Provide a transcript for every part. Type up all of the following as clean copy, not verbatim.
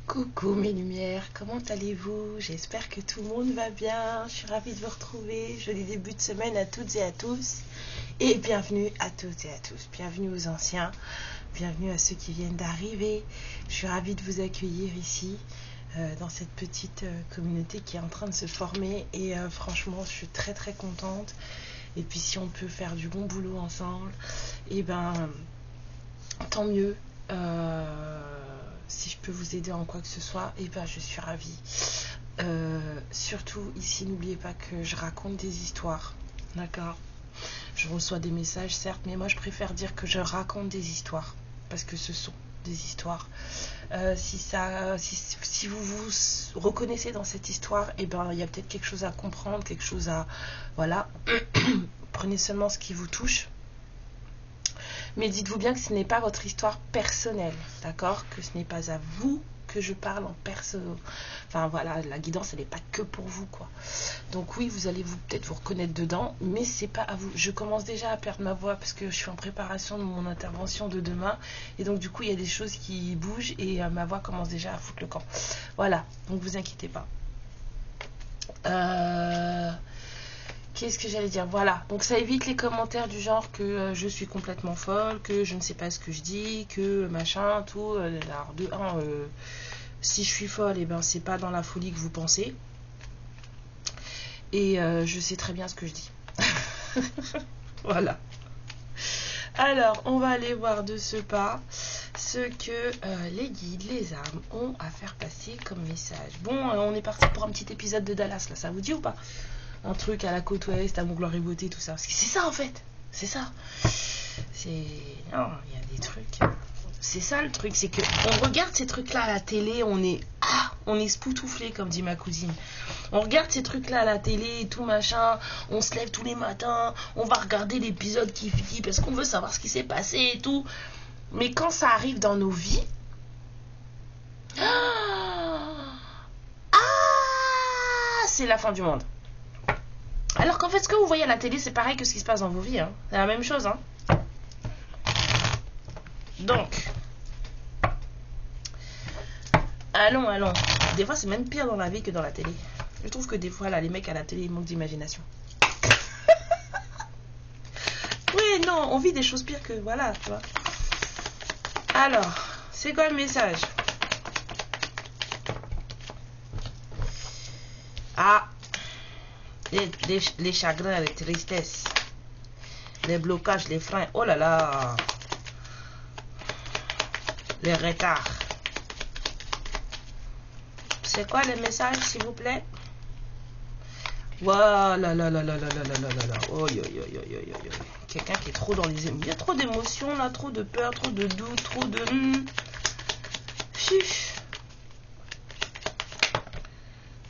Coucou mes lumières, comment allez-vous? J'espère que tout le monde va bien. Je suis ravie de vous retrouver. Joli début de semaine à toutes et à tous. Et bienvenue à toutes et à tous. Bienvenue aux anciens. Bienvenue à ceux qui viennent d'arriver. Je suis ravie de vous accueillir ici, dans cette petite communauté qui est en train de se former. Et franchement, je suis très très contente. Et puis si on peut faire du bon boulot ensemble, et ben tant mieux. Si je peux vous aider en quoi que ce soit, et ben je suis ravie. Surtout ici, n'oubliez pas que je raconte des histoires, d'accord? Je reçois des messages, certes, mais moi je préfère dire que je raconte des histoires, parce que ce sont des histoires. Si vous vous reconnaissez dans cette histoire, et ben il y a peut-être quelque chose à comprendre, quelque chose à... Voilà. Prenez seulement ce qui vous touche. Mais dites-vous bien que ce n'est pas votre histoire personnelle, d'accord? Que ce n'est pas à vous que je parle en perso. Enfin voilà, la guidance, elle n'est pas que pour vous, quoi. Donc oui, vous allez peut-être vous reconnaître dedans, mais c'est pas à vous. Je commence déjà à perdre ma voix parce que je suis en préparation de mon intervention de demain. Et donc du coup, il y a des choses qui bougent et ma voix commence déjà à foutre le camp. Voilà, donc vous inquiétez pas. Qu'est-ce que j'allais dire? Voilà, donc ça évite les commentaires du genre que je suis complètement folle, que je ne sais pas ce que je dis, que machin, tout. Alors de un, si je suis folle, et ben c'est pas dans la folie que vous pensez. Et je sais très bien ce que je dis. Voilà. Alors, on va aller voir de ce pas ce que les guides, les âmes ont à faire passer comme message. Bon, on est parti pour un petit épisode de Dallas, là, ça vous dit ou pas? Un truc à la côte ouest, à Mon Gloire et Beauté, tout ça. Parce que c'est ça en fait. C'est ça. C'est... Non, il y a des trucs. C'est ça le truc, c'est que on regarde ces trucs-là à la télé, on est spoutouflé, comme dit ma cousine. On regarde ces trucs-là à la télé et tout machin, on se lève tous les matins, on va regarder l'épisode qui finit parce qu'on veut savoir ce qui s'est passé et tout. Mais quand ça arrive dans nos vies, c'est la fin du monde. Alors qu'en fait, ce que vous voyez à la télé, c'est pareil que ce qui se passe dans vos vies. Hein. C'est la même chose. Hein. Donc, allons. Des fois, c'est même pire dans la vie que dans la télé. Je trouve que des fois, là, les mecs à la télé, ils manquent d'imagination. Oui, non, on vit des choses pires que... Voilà, tu vois. Alors, c'est quoi le message? Ah, les chagrins, les tristesses, les blocages, les freins, oh là là, les retards. C'est quoi le message, s'il vous plaît? Voilà, là. Oh, quelqu'un qui est trop dans les émotions. Il y a trop d'émotions, là, trop de peur, trop de doute, trop de...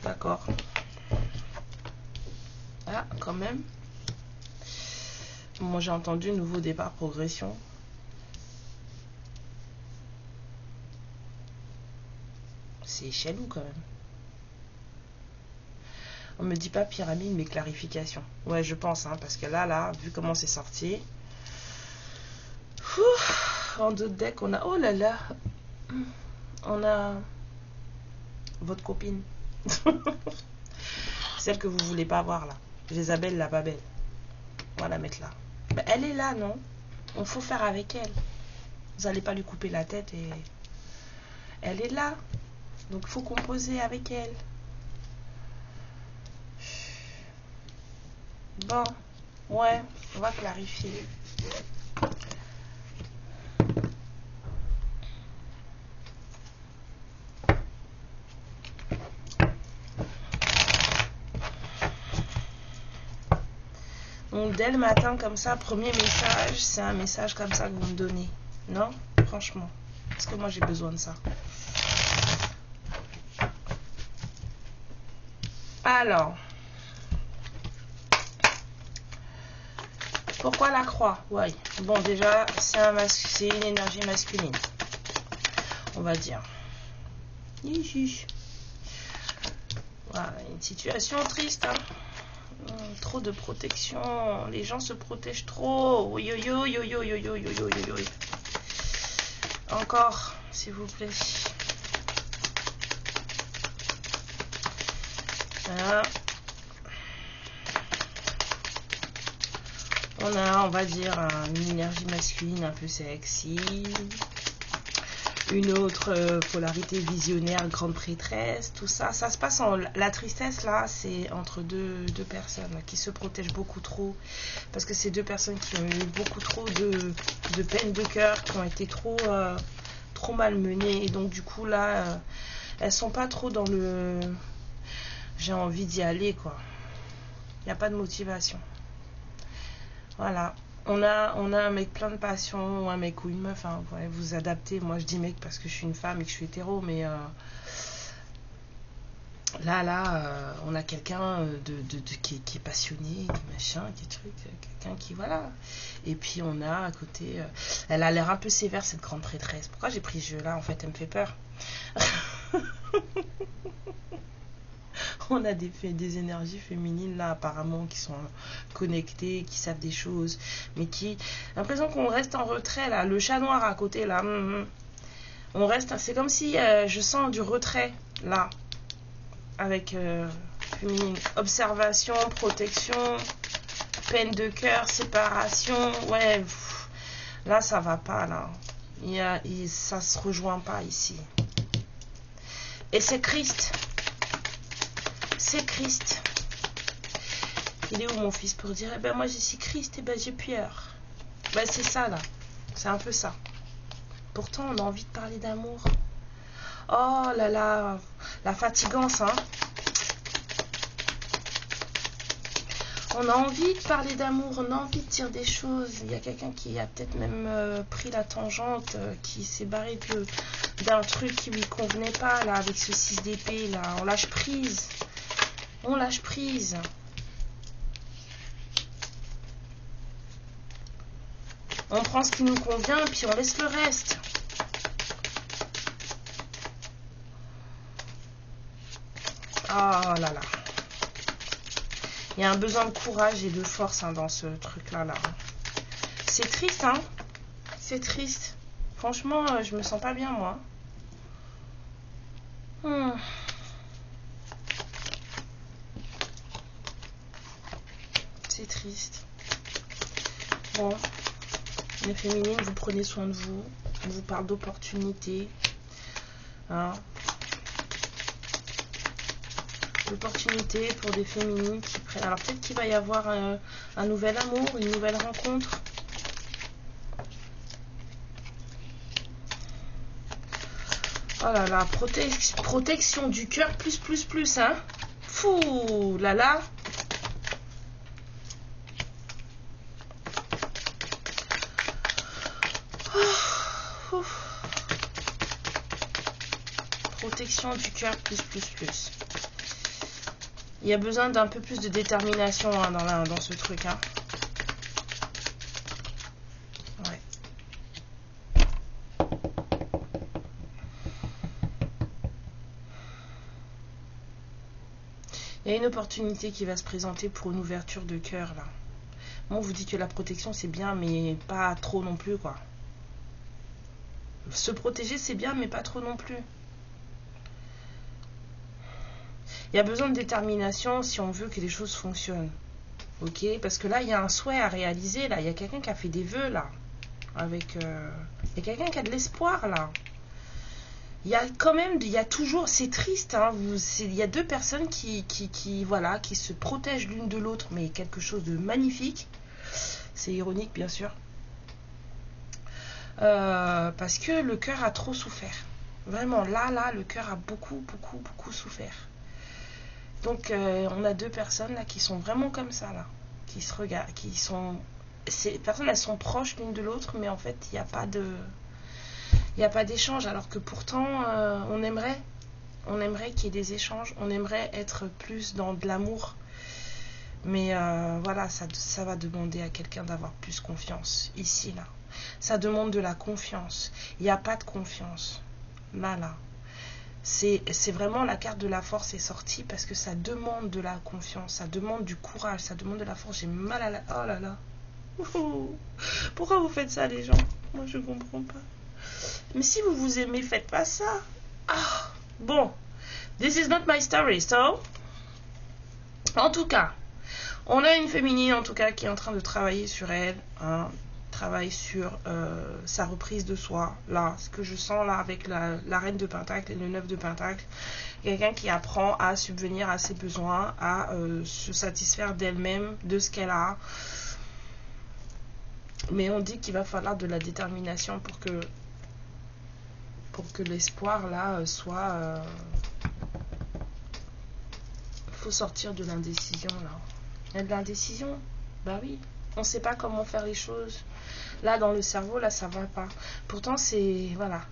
D'accord. Ah, quand même. Moi, j'ai entendu nouveau départ, progression. C'est chelou, quand même. On me dit pas pyramide, mais clarification. Ouais, je pense, hein, parce que là, vu comment c'est sorti. En d'autres decks, on a... Oh là là. On a... Votre copine. Celle que vous voulez pas voir, là. Jésabel, la pas belle. On va la mettre là. Ben, elle est là, non? On faut faire avec elle. Vous n'allez pas lui couper la tête et... Elle est là. Donc, il faut composer avec elle. Bon. Ouais, on va clarifier. Donc, dès le matin, comme ça, premier message, c'est un message comme ça que vous me donnez. Non? Franchement. Parce que moi, j'ai besoin de ça. Alors. Pourquoi la croix? Ouais. Bon, déjà, c'est une énergie masculine. On va dire. Voilà, une situation triste. Hein. Trop de protection. Les gens se protègent trop. Yo yo yo yo yo yo yo yo yo yo. Encore, s'il vous plaît. Voilà. On a, on va dire, une énergie masculine un peu sexy. Une autre polarité visionnaire, grande prêtresse, tout ça. Ça se passe en... La tristesse, là, c'est entre deux personnes là, qui se protègent beaucoup trop. Parce que c'est deux personnes qui ont eu beaucoup trop de peine de cœur, qui ont été trop malmenées. Et donc, du coup, là, elles sont pas trop dans le... J'ai envie d'y aller, quoi. Il n'y a pas de motivation. Voilà. On a un mec plein de passion, ou un mec ou une meuf, hein, ouais, vous adaptez. Moi je dis mec parce que je suis une femme et que je suis hétéro, mais on a quelqu'un qui est passionné, qui machin, qui est truc, quelqu'un qui, voilà. Et puis on a à côté, elle a l'air un peu sévère cette grande prêtresse. Pourquoi j'ai pris ce jeu là? En fait elle me fait peur. On a des énergies féminines là apparemment qui sont connectées, qui savent des choses, mais qui... l'impression qu'on reste en retrait là, le chat noir à côté là, on reste, c'est comme si je sens du retrait là, avec féminine, observation, protection, peine de cœur, séparation, ouais, là ça va pas là, ça se rejoint pas ici. Et c'est Christ. C'est Christ. Il est où mon fils pour dire, eh ben moi j'ai si Christ, eh ben j'ai peur. Ben c'est ça là. C'est un peu ça. Pourtant on a envie de parler d'amour. Oh là là. La fatigance, hein. On a envie de parler d'amour, on a envie de dire des choses. Il y a quelqu'un qui a peut-être même pris la tangente, qui s'est barré d'un truc qui lui convenait pas là, avec ce 6 d'épée là. On lâche prise. On lâche prise. On prend ce qui nous convient, puis on laisse le reste. Oh là là. Il y a un besoin de courage et de force hein, dans ce truc-là. Là. C'est triste, hein. C'est triste. Franchement, je me sens pas bien, moi. C'est triste. Bon, les féminines, vous prenez soin de vous. On vous parle d'opportunités. Hein. D'opportunités pour des féminines qui prennent. Alors peut-être qu'il va y avoir un nouvel amour, une nouvelle rencontre. Oh là là, protection du cœur plus, hein. Fou là là. Protection du cœur plus. Il y a besoin d'un peu plus de détermination hein, dans ce truc. Hein. Ouais. Il y a une opportunité qui va se présenter pour une ouverture de cœur là. Bon, on vous dit que la protection c'est bien, mais pas trop non plus quoi. Se protéger c'est bien, mais pas trop non plus. Il y a besoin de détermination si on veut que les choses fonctionnent. Ok? Parce que là, il y a un souhait à réaliser. Là, il y a quelqu'un qui a fait des vœux là. Avec, il y a quelqu'un qui a de l'espoir là. Il y a quand même, il y a toujours, c'est triste. Hein, il y a deux personnes qui se protègent l'une de l'autre, mais quelque chose de magnifique. C'est ironique, bien sûr. Parce que le cœur a trop souffert. Vraiment, là, le cœur a beaucoup souffert. Donc on a deux personnes là qui sont vraiment comme ça là, qui se regardent, ces personnes elles sont proches l'une de l'autre, mais en fait il n'y a pas d'échange, alors que pourtant on aimerait qu'il y ait des échanges, on aimerait être plus dans de l'amour, mais voilà, ça va demander à quelqu'un d'avoir plus confiance ici là, ça demande de la confiance, il n'y a pas de confiance là. c'est vraiment la carte de la force est sortie parce que ça demande de la confiance, ça demande du courage, ça demande de la force. J'ai mal à la... Oh là là. Pourquoi vous faites ça les gens? Moi je comprends pas. Mais si vous vous aimez, faites pas ça. Ah, bon. This is not my story, so... En tout cas, on a une féminine en tout cas qui est en train de travailler sur elle, hein, travaille sur sa reprise de soi. Là, ce que je sens là avec la reine de Pentacle et le 9 de Pentacle, quelqu'un qui apprend à subvenir à ses besoins, à se satisfaire d'elle-même, de ce qu'elle a. Mais on dit qu'il va falloir de la détermination pour que l'espoir là soit... faut sortir de l'indécision là. Il y a de l'indécision, bah oui. On ne sait pas comment faire les choses. Là, dans le cerveau, là, ça va pas. Pourtant, c'est... Voilà.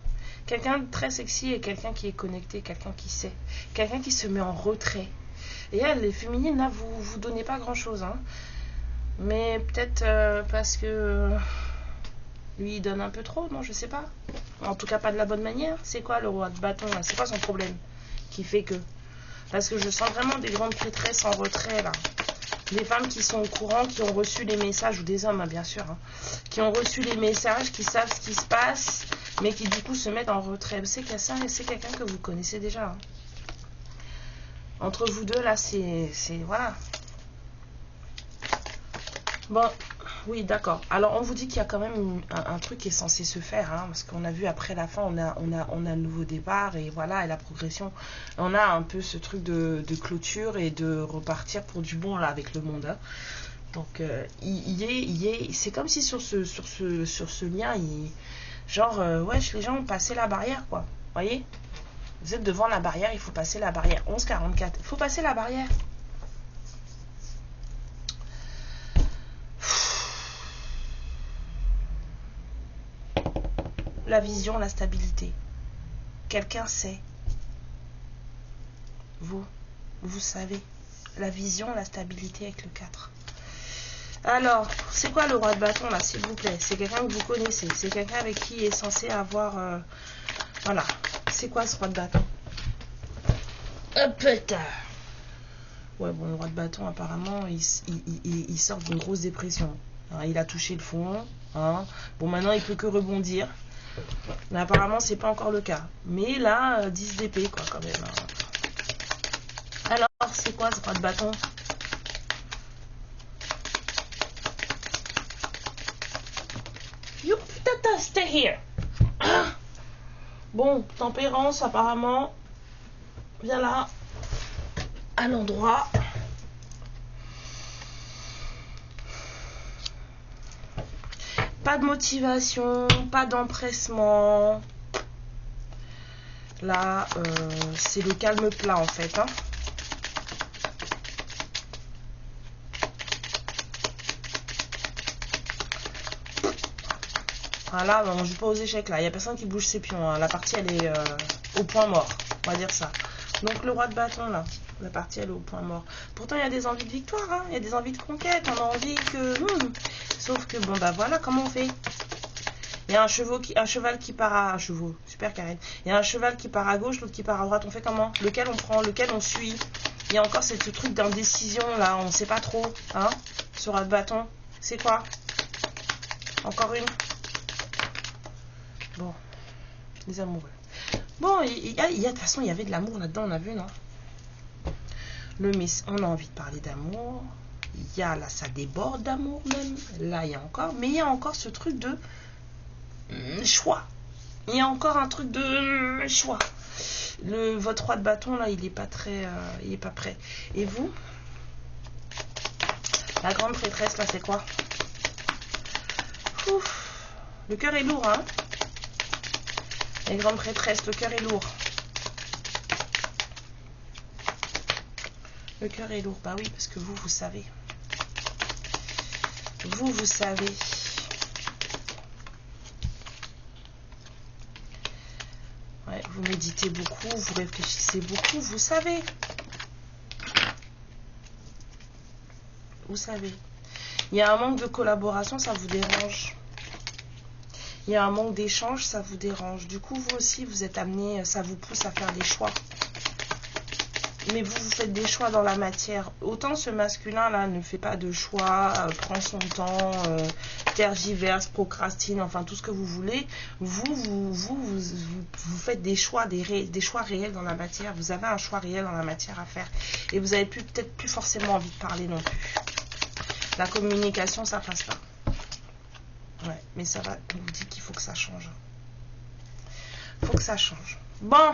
Quelqu'un de très sexy et quelqu'un qui est connecté, quelqu'un qui sait. Quelqu'un qui se met en retrait. Et elle, les féminines, là, vous donnez pas grand-chose. Hein. Mais peut-être parce que... lui, il donne un peu trop, non, je sais pas. En tout cas, pas de la bonne manière. C'est quoi le roi de bâton, là? C'est quoi son problème qui fait que... Parce que je sens vraiment des grandes prêtresses en retrait, là. Des femmes qui sont au courant, qui ont reçu les messages, ou des hommes, hein, bien sûr, hein, qui ont reçu les messages, qui savent ce qui se passe, mais qui du coup se mettent en retrait. C'est quelqu'un que vous connaissez déjà. Hein. Entre vous deux, là, c'est... Voilà. Bon, oui, d'accord. Alors, on vous dit qu'il y a quand même un truc qui est censé se faire, hein, parce qu'on a vu après la fin, on a un nouveau départ, et voilà, et la progression. On a un peu ce truc de clôture et de repartir pour du bon, là, avec le monde. Hein. Donc, c'est comme si sur ce lien, genre, wesh, les gens ont passé la barrière, quoi. Voyez? Vous êtes devant la barrière, il faut passer la barrière. 11-44, il faut passer la barrière. La vision, la stabilité. Quelqu'un sait. Vous savez. La vision, la stabilité avec le 4. Alors, c'est quoi le roi de bâton là, s'il vous plaît? C'est quelqu'un que vous connaissez. C'est quelqu'un avec qui il est censé avoir... Voilà. C'est quoi ce roi de bâton? Oh putain. Ouais, bon, le roi de bâton, apparemment, il sort d'une grosse dépression. Hein, il a touché le fond. Hein. Bon, maintenant, il peut que rebondir. Mais apparemment, c'est pas encore le cas. Mais là, 10 d'épée, quoi, quand même. Hein. Alors, c'est quoi ce roi de bâton? You putain, stay here. Ah. Bon, tempérance, apparemment. Viens là. À l'endroit. Pas de motivation, pas d'empressement. Là, c'est le calme plat en fait. Hein. Voilà, on joue pas aux échecs là. Il n'y a personne qui bouge ses pions. Hein. La partie elle est au point mort. On va dire ça. Donc le roi de bâton là. La partie elle est au point mort. Pourtant il y a des envies de victoire. Hein. Il y a des envies de conquête. On a envie que... Sauf que bon bah voilà comment on fait. Il y a un cheval qui part à... super Karine. Il y a un cheval qui part à gauche, l'autre qui part à droite. On fait comment? Lequel on prend? Lequel on suit? Il y a encore ce truc d'indécision là. On ne sait pas trop. Hein? Ce roi de bâton. C'est quoi? Encore une? Bon. Les amoureux. Bon, de toute façon, il y avait de l'amour là-dedans, on a vu, non? On a envie de parler d'amour. Il y a là, ça déborde d'amour même. Là, il y a encore. Mais il y a encore ce truc de choix. Il y a encore un truc de choix. Votre roi de bâton, là, il est pas très... il est pas prêt. Et vous? La grande prêtresse, là, c'est quoi? Ouf. Le cœur est lourd, hein? Les grandes prêtresses, le cœur est lourd. Le cœur est lourd, bah oui, parce que vous savez. Vous savez. Ouais, vous méditez beaucoup, vous réfléchissez beaucoup, vous savez. Vous savez. Il y a un manque de collaboration, ça vous dérange. Il y a un manque d'échange, ça vous dérange. Du coup, vous aussi, vous êtes amené, ça vous pousse à faire des choix. Mais vous faites des choix dans la matière. Autant ce masculin-là ne fait pas de choix, prend son temps, tergiverse, procrastine, enfin tout ce que vous voulez. Vous faites des choix, des choix réels dans la matière. Vous avez un choix réel dans la matière à faire. Et vous avez peut-être plus forcément envie de parler non plus. La communication, ça passe pas. Ouais, mais ça va, on vous dit qu'il faut que ça change. Faut que ça change. Bon.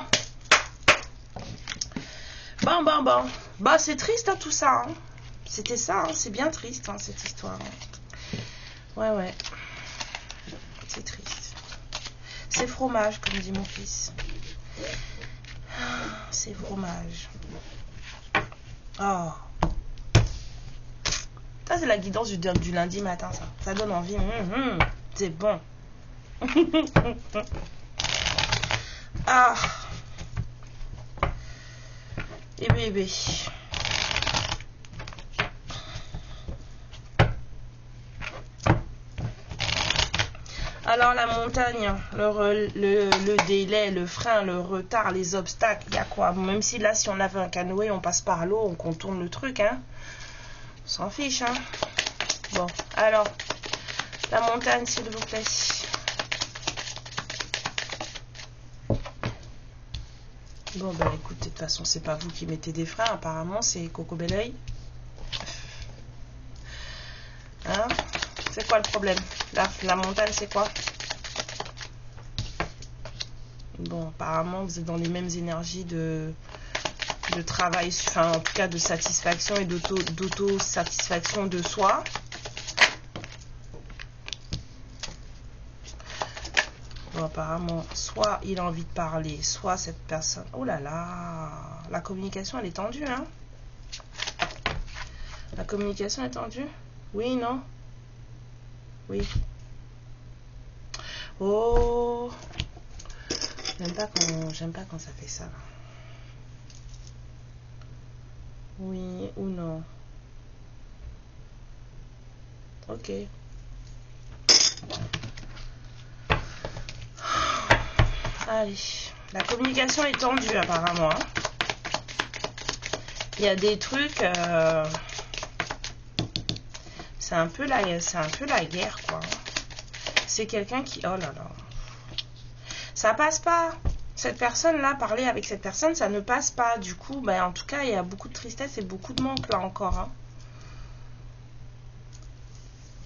Bon. Bah, c'est triste, hein, tout ça. Hein. C'était ça, hein. C'est bien triste, hein, cette histoire. Ouais. C'est triste. C'est fromage, comme dit mon fils. C'est fromage. Oh. Ça, c'est la guidance du lundi matin, ça. Ça donne envie. C'est bon. Ah. Et bébé. Alors la montagne, le délai, le frein, le retard, les obstacles, il y a quoi? Même si là, si on avait un canoë, on passe par l'eau, on contourne le truc, hein. On s'en fiche, hein. Bon, alors, la montagne, s'il vous plaît. Bon, ben écoutez, de toute façon, c'est pas vous qui mettez des freins, apparemment, c'est Coco Belleuil. Hein? C'est quoi le problème? La montagne, c'est quoi? Bon, apparemment, vous êtes dans les mêmes énergies de travail, enfin, en tout cas, de satisfaction et d'auto-satisfaction de soi. Bon, apparemment, soit il a envie de parler, soit cette personne... Oh là là, la communication, elle est tendue, hein? La communication est tendue? Oui, non? Oui. Oh, j'aime pas quand ça fait ça. Là. Oui ou non? Ok. Allez, la communication est tendue apparemment. Hein. Il y a des trucs. C'est un peu la guerre quoi. C'est quelqu'un qui, oh là là, ça passe pas. Cette personne-là, parler avec cette personne, ça ne passe pas. Du coup, ben, en tout cas, il y a beaucoup de tristesse et beaucoup de manque là encore. Hein.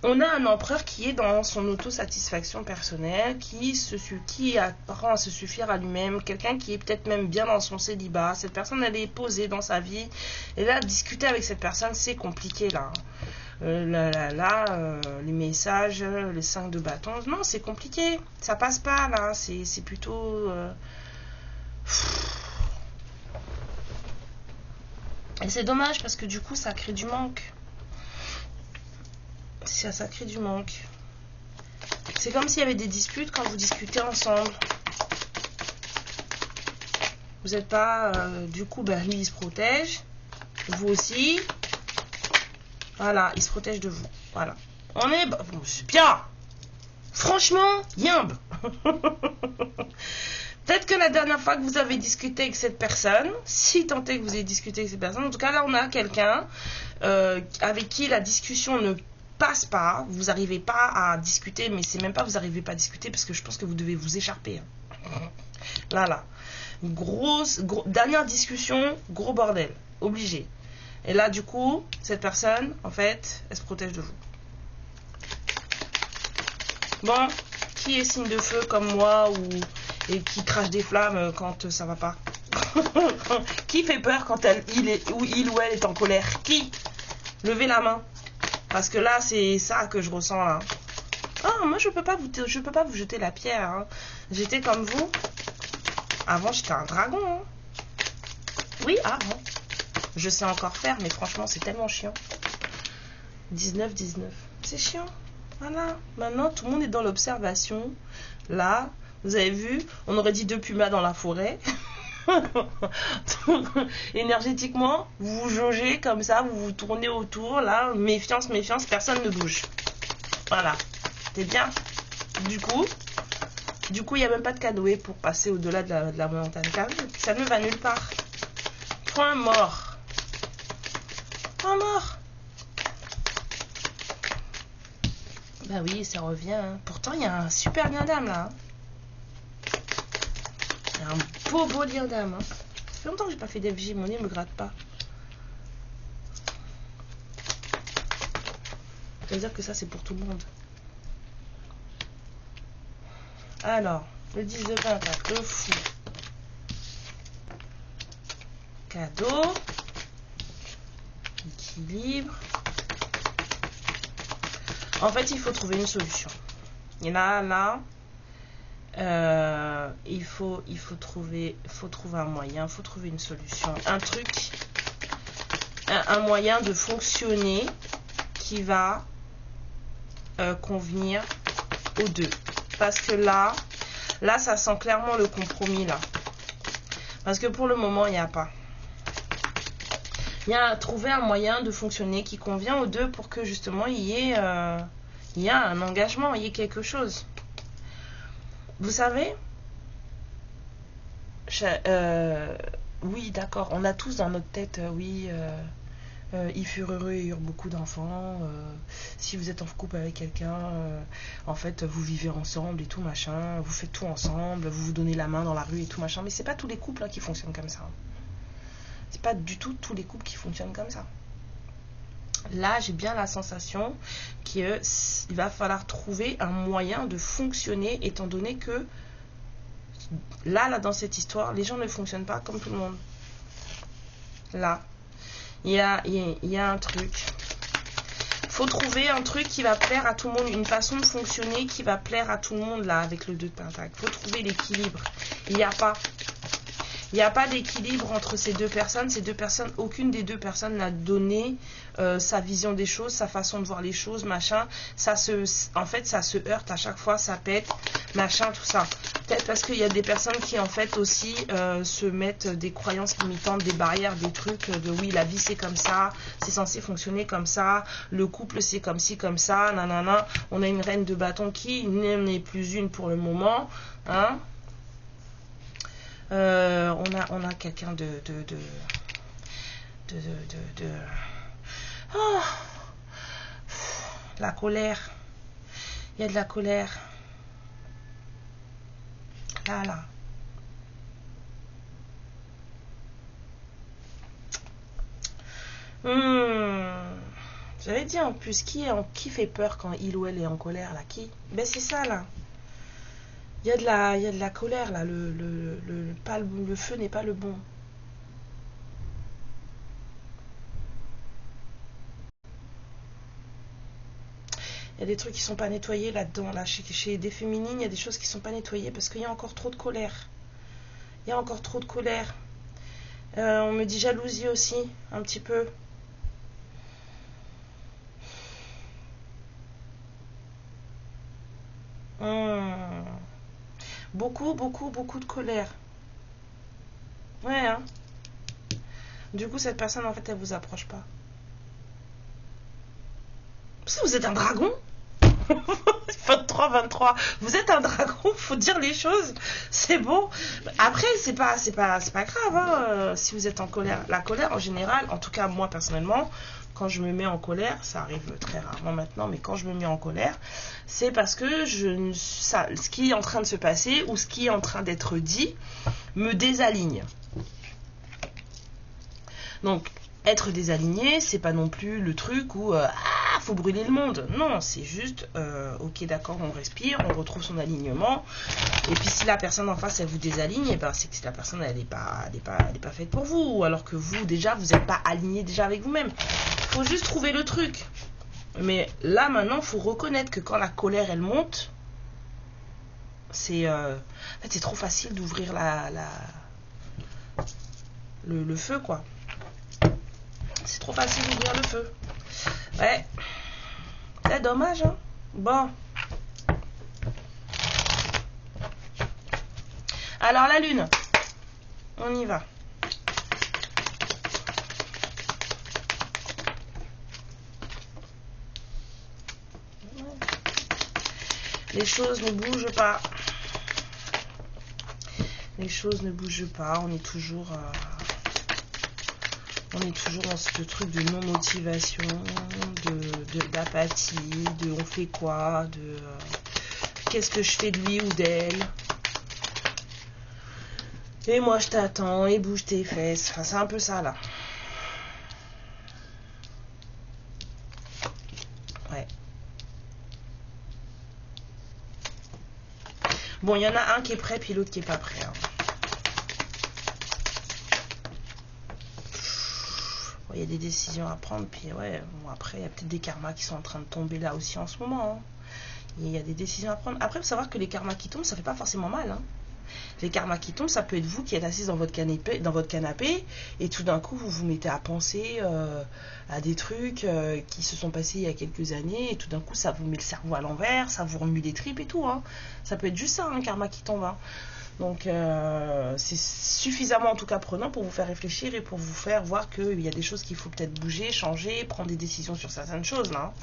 On a un empereur qui est dans son autosatisfaction personnelle, qui apprend à se suffire à lui-même, quelqu'un qui est peut-être même bien dans son célibat. Cette personne, elle est posée dans sa vie. Et là, discuter avec cette personne, c'est compliqué là. Les messages, les 5 de bâton, non, c'est compliqué. Ça passe pas là. C'est plutôt... Et c'est dommage parce que du coup, ça crée du manque. Ça crée du manque. C'est comme s'il y avait des disputes quand vous discutez ensemble. Vous n'êtes pas... du coup, ben, lui, il se protège. Vous aussi. Voilà, il se protège de vous. Voilà. On est... C'est bien. Franchement, yimbe. Peut-être que la dernière fois que vous avez discuté avec cette personne, si tant est que vous avez discuté avec cette personne, en tout cas là on a quelqu'un avec qui la discussion ne passe pas, vous n'arrivez pas à discuter, mais c'est même pas vous n'arrivez pas à discuter parce que je pense que vous devez vous écharper. Là. Dernière discussion, gros bordel, obligé. Et là du coup, cette personne, en fait, elle se protège de vous. Bon, qui est signe de feu comme moi et qui crache des flammes quand ça va pas? Qui fait peur quand il ou elle est en colère? Qui? Levez la main. Parce que là, c'est ça que je ressens là. Ah, moi je peux pas vous jeter la pierre. Hein. J'étais comme vous. Avant, j'étais un dragon. Hein. Oui, avant. Je sais encore faire, mais franchement, c'est tellement chiant. 19. C'est chiant. Voilà. Maintenant, tout le monde est dans l'observation. Là, vous avez vu, on aurait dit 2 pumas dans la forêt. Énergétiquement, vous vous jaugez comme ça, vous vous tournez autour. Là, méfiance, personne ne bouge. Voilà. C'est bien. Du coup, Du coup, il n'y a même pas de canoë pour passer au-delà de la montagne. Car ça ne va nulle part. Point mort. Point mort. Bah oui, ça revient. Hein. Pourtant, il y a un super lien d'âme là. Hein. Il y a un beau lien d'âme. Hein. Ça fait longtemps que j'ai pas fait d'FJ, mon nez me gratte pas. Ça veut dire que ça, c'est pour tout le monde. Alors, le 10 de pentacle, le fou. Cadeau. Équilibre. En fait, il faut trouver une solution. Et là, il faut trouver un moyen, il faut trouver une solution. Un truc, un moyen de fonctionner qui va convenir aux deux. Parce que là, ça sent clairement le compromis là. Parce que pour le moment, il n'y a pas. Il y a trouver un moyen de fonctionner qui convient aux deux pour que justement il y ait un engagement, il y ait quelque chose. Vous savez, oui, d'accord, on a tous dans notre tête, ils furent heureux et eurent beaucoup d'enfants. Si vous êtes en couple avec quelqu'un, en fait, vous vivez ensemble et tout machin, vous faites tout ensemble, vous vous donnez la main dans la rue et tout machin. Mais c'est pas tous les couples qui fonctionnent comme ça. C'est pas du tout tous les couples qui fonctionnent comme ça. Là, j'ai bien la sensation qu'il va falloir trouver un moyen de fonctionner, étant donné que là, dans cette histoire, les gens ne fonctionnent pas comme tout le monde. Là, il y a un truc. Faut trouver un truc qui va plaire à tout le monde, une façon de fonctionner qui va plaire à tout le monde là avec le 2 de pentacle. Faut trouver l'équilibre. Il n'y a pas d'équilibre entre ces deux personnes. Ces deux personnes, aucune des deux personnes n'a donné sa vision des choses, sa façon de voir les choses, machin. En fait, ça se heurte à chaque fois, ça pète, machin, tout ça. Peut-être parce qu'il y a des personnes qui, en fait, aussi se mettent des croyances limitantes, des barrières, des trucs de oui, la vie c'est comme ça, c'est censé fonctionner comme ça, le couple c'est comme ci, comme ça, nanana. On a une reine de bâton qui n'est plus une pour le moment, hein. On a quelqu'un de oh, la colère. Il y a de la colère. Là. J'avais dit en plus, qui fait peur quand il ou elle est en colère là? Qui? Ben c'est ça là. Il y a de la colère là, le feu n'est pas le bon. Il y a des trucs qui sont pas nettoyés là-dedans, là, chez des féminines, il y a des choses qui sont pas nettoyées parce qu'il y a encore trop de colère. Il y a encore trop de colère. On me dit jalousie aussi, un petit peu. Beaucoup de colère. Ouais, hein. Du coup, cette personne, en fait, elle vous approche pas. Si vous êtes un dragon, 23, vous êtes un dragon, faut dire les choses, c'est beau. Après, c'est pas grave, hein, si vous êtes en colère. La colère, en général, en tout cas, moi, personnellement, quand je me mets en colère, ça arrive très rarement maintenant, mais quand je me mets en colère, c'est parce que ce qui est en train de se passer ou ce qui est en train d'être dit me désaligne. Donc, être désaligné, c'est pas non plus le truc où faut brûler le monde. Non, c'est juste ok, d'accord, on respire, on retrouve son alignement. Et puis si la personne en face elle vous déaligne, et ben c'est que la personne elle est pas faite pour vous, alors que vous déjà vous n'êtes pas aligné déjà avec vous-même. Faut juste trouver le truc. Mais là maintenant, faut reconnaître que quand la colère elle monte, c'est en fait c'est trop facile d'ouvrir le feu quoi. C'est trop facile d'ouvrir le feu. Ouais. C'est dommage, hein. Bon. Alors, la lune. On y va. Les choses ne bougent pas. Les choses ne bougent pas. On est toujours dans ce truc de non-motivation, d'apathie, de on fait quoi, de qu'est-ce que je fais de lui ou d'elle. Et moi je t'attends, et bouge tes fesses. Enfin, c'est un peu ça là. Ouais. Bon, il y en a un qui est prêt, puis l'autre qui est pas prêt. Hein. Il y a des décisions à prendre, puis ouais, bon, après, il y a peut-être des karmas qui sont en train de tomber là aussi en ce moment. Hein. Il y a des décisions à prendre. Après, il faut savoir que les karmas qui tombent, ça fait pas forcément mal. Hein. Les karmas qui tombent, ça peut être vous qui êtes assise dans votre canapé, et tout d'un coup, vous vous mettez à penser à des trucs qui se sont passés il y a quelques années, et tout d'un coup, ça vous met le cerveau à l'envers, ça vous remue les tripes et tout. Hein. Ça peut être juste ça, un karma qui tombe. Hein. Donc, c'est suffisamment en tout cas prenant pour vous faire réfléchir et pour vous faire voir qu'il y a des choses qu'il faut peut-être bouger, changer, prendre des décisions sur certaines choses là.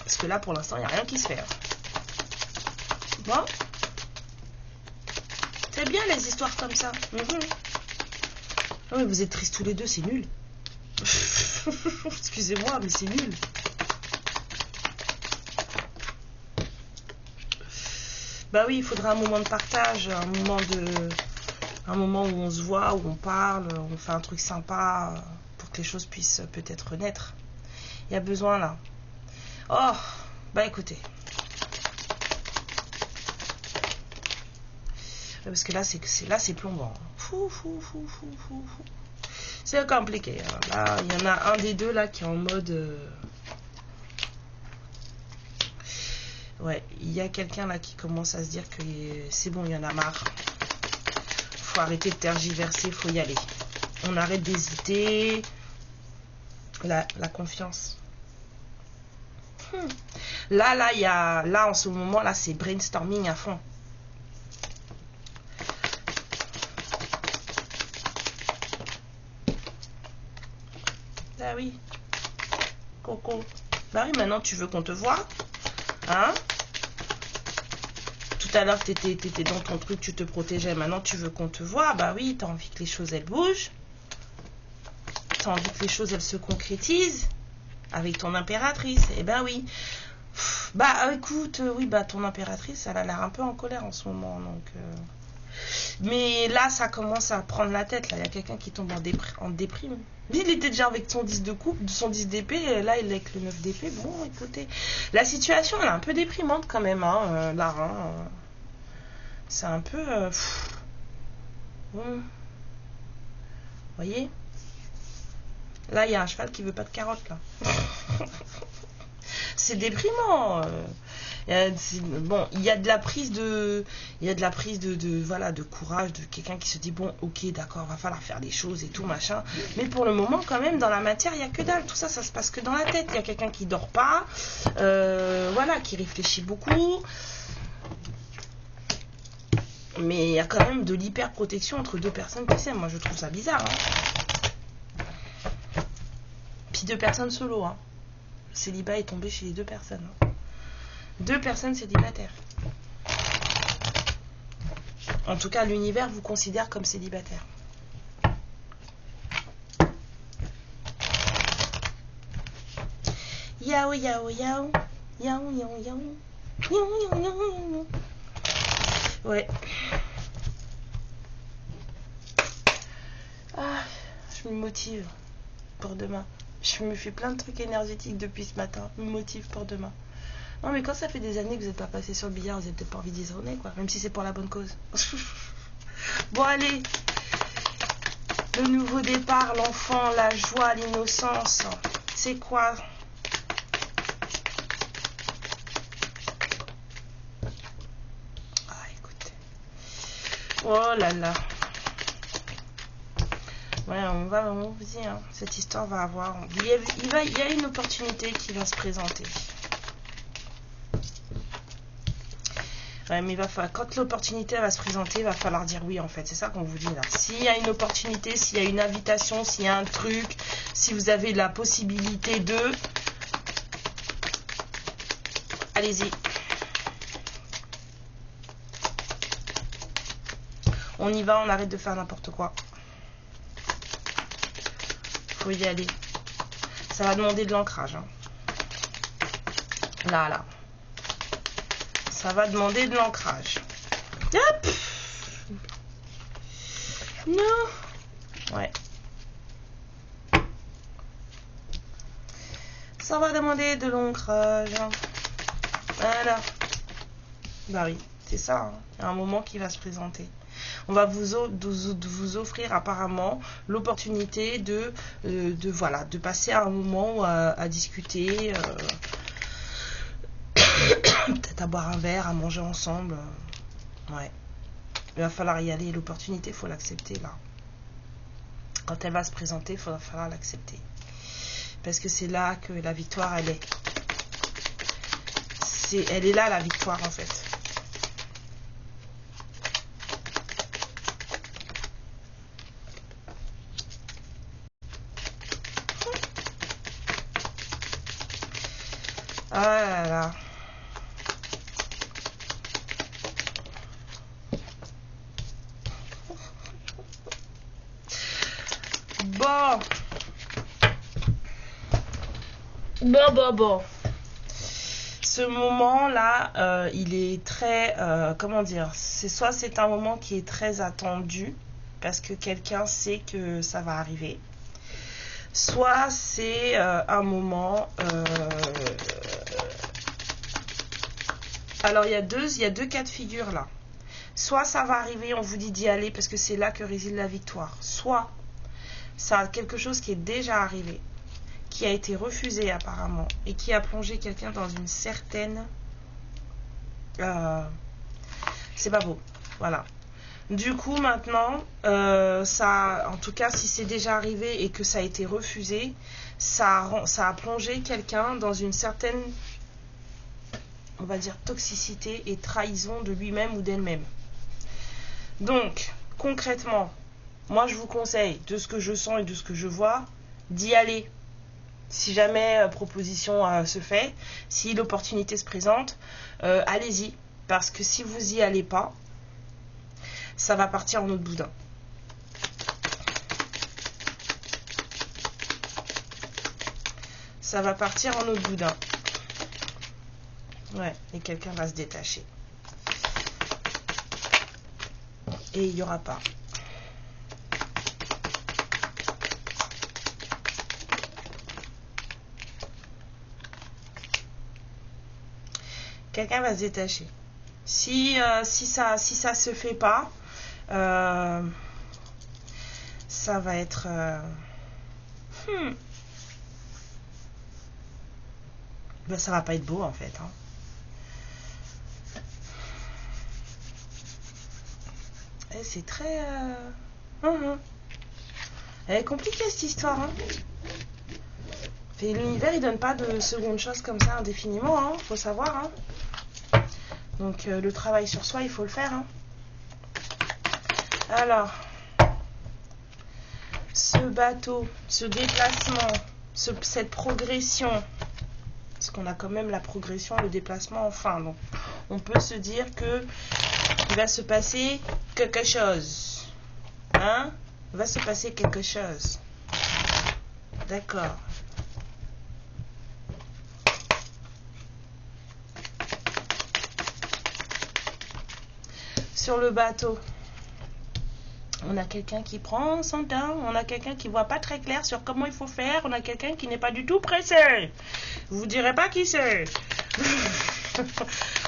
Parce que là, pour l'instant, il n'y a rien qui se fait. Bon. C'est bien les histoires comme ça. Oh, mais vous êtes tristes tous les deux, c'est nul. Excusez-moi, mais c'est nul. Bah oui, il faudra un moment de partage, un moment où on se voit, où on parle, on fait un truc sympa pour que les choses puissent peut-être naître. Il y a besoin là. Oh, bah écoutez. Parce que là, c'est plombant. C'est compliqué. Hein. Là, il y en a un des deux là qui est en mode. Ouais, il y a quelqu'un là qui commence à se dire que c'est bon, il y en a marre. Faut arrêter de tergiverser, faut y aller. On arrête d'hésiter. La confiance. Là, il y a. Là, en ce moment, là, c'est brainstorming à fond. Ah oui. Coco. Bah oui, maintenant tu veux qu'on te voie. Hein? Tout à l'heure, tu étais dans ton truc, tu te protégeais. Maintenant, tu veux qu'on te voie. Bah oui, tu as envie que les choses, elles bougent. Tu as envie que les choses, elles se concrétisent. Avec ton impératrice. Eh ben oui. Bah écoute, oui, bah ton impératrice, elle a l'air un peu en colère en ce moment. Donc, mais là, ça commence à prendre la tête. Là, il y a quelqu'un qui tombe en déprime. Il était déjà avec son 10 de coupe, son 10 d'épée, là il est avec le 9 d'épée. Bon, écoutez, la situation elle est un peu déprimante quand même, hein, là. Hein, c'est un peu... bon. Vous voyez? Là, il y a un cheval qui veut pas de carottes, là. C'est déprimant. Bon, il y a de la prise de voilà, de courage, de quelqu'un qui se dit bon, ok, d'accord, va falloir faire des choses et tout machin, mais pour le moment quand même dans la matière il y a que dalle, tout ça se passe que dans la tête. Il y a quelqu'un qui dort pas, voilà, qui réfléchit beaucoup, mais il y a quand même de l'hyper protection entre deux personnes qui s'aiment. Moi je trouve ça bizarre, hein. Puis deux personnes solo, hein. Le célibat est tombé chez les deux personnes, hein. Deux personnes célibataires. En tout cas, l'univers vous considère comme célibataire. Yao, yao, yao. Yao, yao, yao. Yao, yao, yao. Ouais. Ah, je me motive pour demain. Je me fais plein de trucs énergétiques depuis ce matin. Je me motive pour demain. Non, mais quand ça fait des années que vous n'êtes pas passé sur le billard, vous n'avez peut-être pas envie d'y retourner, quoi. Même si c'est pour la bonne cause. Bon, allez. Le nouveau départ, l'enfant, la joie, l'innocence. C'est quoi? Ah, écoutez. Oh là là. Ouais, on vous dit, hein, cette histoire va avoir... Il y a une opportunité qui va se présenter. Ouais, mais il va falloir, quand l'opportunité va se présenter, il va falloir dire oui en fait. C'est ça qu'on vous dit là. S'il y a une opportunité, s'il y a une invitation, s'il y a un truc, si vous avez la possibilité de... Allez-y. On y va, on arrête de faire n'importe quoi. Faut y aller. Ça va demander de l'ancrage. Hein. Là. Ça va demander de l'ancrage. Hop. Non. Ouais. Ça va demander de l'ancrage. Voilà. Bah oui, c'est ça. Hein. Il y a un moment qui va se présenter. On va vous offrir apparemment l'opportunité de passer un moment à discuter, peut-être à boire un verre, à manger ensemble. Ouais. Il va falloir y aller. L'opportunité, il faut l'accepter là. Quand elle va se présenter, il va falloir l'accepter. Parce que c'est là que la victoire, elle est. Elle est là, la victoire, en fait. Ah là là. Bon. Ce moment-là, il est très... comment dire? Soit c'est un moment qui est très attendu, parce que quelqu'un sait que ça va arriver. Soit c'est un moment... Alors, il y a deux cas de figure là. Soit ça va arriver, on vous dit d'y aller, parce que c'est là que réside la victoire. Soit ça a quelque chose qui est déjà arrivé, qui a été refusé apparemment, et qui a plongé quelqu'un dans une certaine... c'est pas beau. Voilà. Du coup, maintenant, ça, en tout cas, si c'est déjà arrivé et que ça a été refusé, ça a plongé quelqu'un dans une certaine, on va dire, toxicité et trahison de lui-même ou d'elle-même. Donc, concrètement, moi, je vous conseille, de ce que je sens et de ce que je vois, d'y aller. Si jamais proposition se fait, si l'opportunité se présente, allez-y. Parce que si vous y allez pas, ça va partir en eau de boudin. Ça va partir en eau de boudin. Ouais, et quelqu'un va se détacher. Et il n'y aura pas. Quelqu'un va se détacher. Si ça se fait pas, ça va être... Ben, ça va pas être beau en fait. Hein. Et c'est très... Elle est compliquée cette histoire. Hein. L'univers il donne pas de seconde chose comme ça indéfiniment. Hein. Faut savoir. Hein. Donc le travail sur soi, il faut le faire. Hein. Alors, ce bateau, ce déplacement, cette progression, parce qu'on a quand même la progression, le déplacement enfin. Donc, on peut se dire que il va se passer quelque chose. Hein? Il va se passer quelque chose. D'accord. Sur le bateau, on a quelqu'un qui prend son temps, on a quelqu'un qui voit pas très clair sur comment il faut faire, on a quelqu'un qui n'est pas du tout pressé. Je vous dirai pas qui c'est.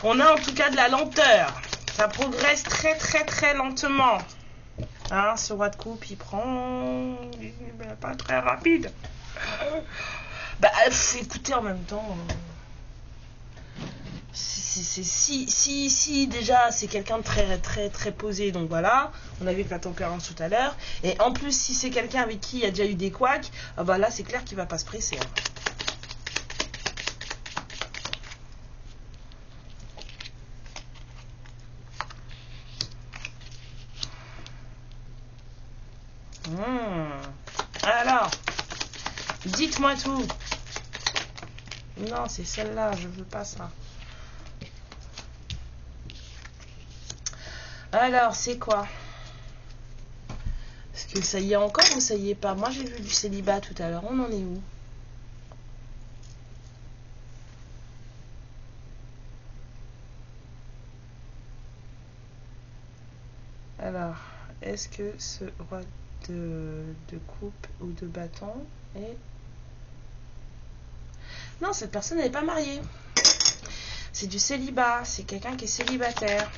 On a en tout cas de la lenteur. Ça progresse très très très lentement. Hein, ce roi de coupe, il prend... pas très rapide. Écoutez, en même temps... Si déjà c'est quelqu'un de très très très posé, donc voilà, on a vu que la tempérance tout à l'heure, et en plus si c'est quelqu'un avec qui il y a déjà eu des couacs, là c'est clair qu'il va pas se presser. Alors, dites-moi tout. Non, c'est celle-là, je veux pas ça. Alors, c'est quoi? Que ça y est encore ou ça y est pas? Moi j'ai vu du célibat tout à l'heure, on en est où? Alors, est-ce que ce roi de coupe ou de bâton est... Non, cette personne n'est pas mariée. C'est du célibat, c'est quelqu'un qui est célibataire.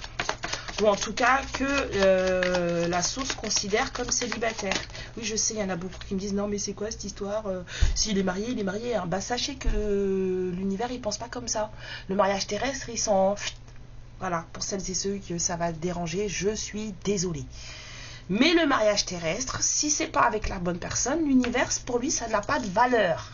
Ou en tout cas que la source considère comme célibataire. Oui, je sais, il y en a beaucoup qui me disent non mais c'est quoi cette histoire, s'il est marié, il est marié. Hein. Bah sachez que l'univers il pense pas comme ça. Le mariage terrestre il s'en... Voilà, pour celles et ceux que ça va déranger, je suis désolée. Mais le mariage terrestre, si c'est pas avec la bonne personne, l'univers pour lui ça n'a pas de valeur.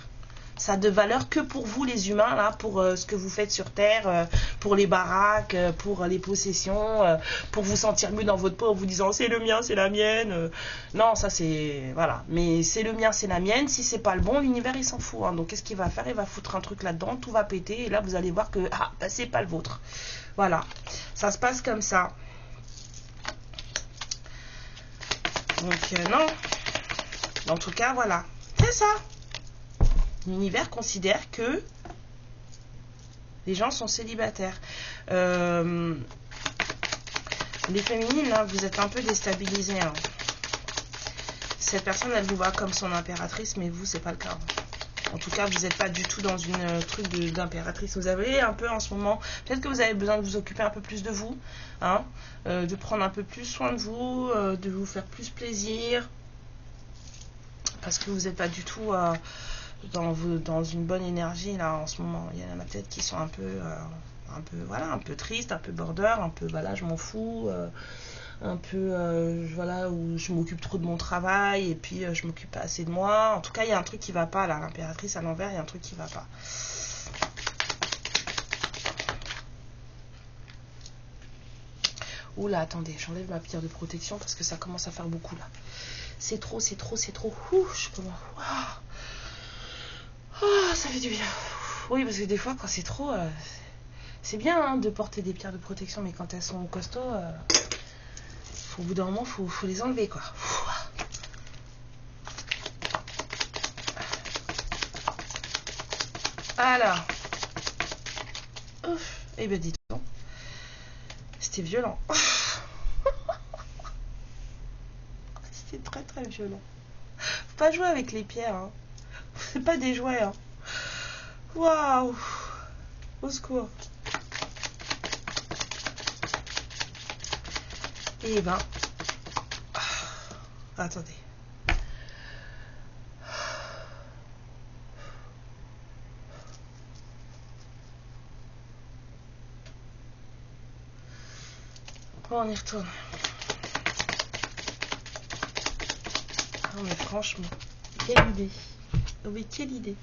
Ça a de valeur que pour vous les humains, là, pour ce que vous faites sur Terre, pour les baraques, pour les possessions, pour vous sentir mieux dans votre peau en vous disant c'est le mien, c'est la mienne. Non, ça c'est... Voilà. Mais c'est le mien, c'est la mienne. Si c'est pas le bon, l'univers il s'en fout. Hein. Donc qu'est-ce qu'il va faire? Il va foutre un truc là-dedans, tout va péter. Et là vous allez voir que ah, bah, c'est pas le vôtre. Voilà. Ça se passe comme ça. Donc non. En tout cas, voilà. C'est ça. L'univers considère que les gens sont célibataires. Les féminines, là, vous êtes un peu déstabilisées. Hein. Cette personne, elle vous voit comme son impératrice, mais vous, c'est pas le cas. En tout cas, vous n'êtes pas du tout dans une truc d'impératrice. Vous avez un peu en ce moment, peut-être que vous avez besoin de vous occuper un peu plus de vous, hein, de prendre un peu plus soin de vous, de vous faire plus plaisir, parce que vous n'êtes pas du tout... dans une bonne énergie là en ce moment. Il y en a peut-être qui sont un peu voilà, un peu triste, un peu border, un peu voilà, je m'en fous, un peu voilà, où je m'occupe trop de mon travail et puis je m'occupe pas assez de moi. En tout cas, il y a un truc qui va pas là, l'impératrice à l'envers, il y a un truc qui va pas. Oula, attendez, j'enlève ma pierre de protection parce que ça commence à faire beaucoup là. C'est trop, c'est trop, c'est trop. Ouh, je commence. Oh, ça fait du bien. Oui, parce que des fois, quand c'est trop, c'est bien hein, de porter des pierres de protection, mais quand elles sont costauds, au bout d'un moment, faut les enlever, quoi. Alors. Ouf. Eh ben, dis donc. C'était violent. C'était très, très violent. Faut pas jouer avec les pierres, hein. C'est pas des jouets, hein. Waouh. Au secours. Et ben... attendez. Bon, on y retourne. Non mais franchement, quelle idée. Oh mais quelle idée.